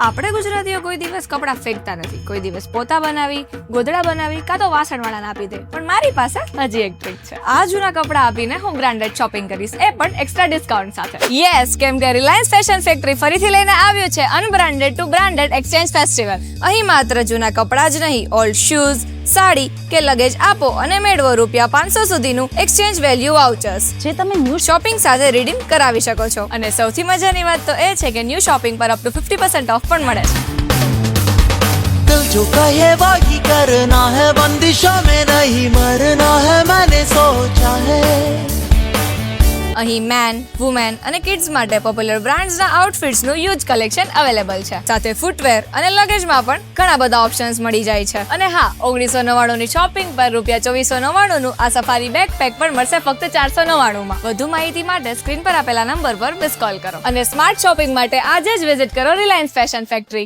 આપણે ગુજરાતીઓ કોઈ દિવસ કપડાં ફેંકતા નથી, કોઈ દિવસ પોતા બનાવી, ગોદડા બનાવી કાં તો વાસણવાળાને આપી દે. પણ મારી પાસે હજી એક ટ્રીક છે. આ જૂના કપડાં આપીને હું બ્રાન્ડેડ શોપિંગ કરીશ, એ પણ એક્સ્ટ્રા ડિસ્કાઉન્ટ સાથે. યસ, કેમ કે રિલાયન્સ ફેશન ફેક્ટરી ફરીથી લઈને આવ્યું છે અનબ્રાન્ડેડ ટુ બ્રાન્ડેડ એક્સચેન્જ ફેસ્ટિવલ. અહીં માત્ર જૂના કપડાં જ નહીં, ઓલ્ડ શૂઝ, સાડી કે લગેજ આપો અને મેળવો ₹500 સુધીનું એક્સચેન્જ વેલ્યુ વાઉચર્સ, જે તમે ન્યૂ શોપિંગ સાથે રીડીમ કરાવી શકો છો. અને સૌથી મજાની વાત તો એ છે કે ન્યૂ શોપિંગ પર અપ ટુ 50% ઓફ પણ મળે છે. दिल जो कहे वही करना है, बंदिशों में नहीं मरना है, मैंने सोचा है. અહીં મેન, વુમેન અને કિડ્સ માટે પોપ્યુલર બ્રાન્ડ્સના આઉટફિટ્સનું હ્યુજ કલેક્શન અવેલેબલ છે. સાથે ફૂટવેર અને લગેજમાં પણ ઘણા બધા ઓપ્શન્સ મળી જાય છે. અને હા, 1999 ની શોપિંગ પર ₹2499 નું આ સફારી બેકપેક પણ મળશે ફક્ત 499 માં. વધુ માહિતી માટે સ્ક્રીન પર આપેલા નંબર પર મિસ કોલ કરો અને સ્માર્ટ શોપિંગ માટે આજે જ વિઝિટ કરો રિલાયન્સ ફેશન ફેક્ટરી.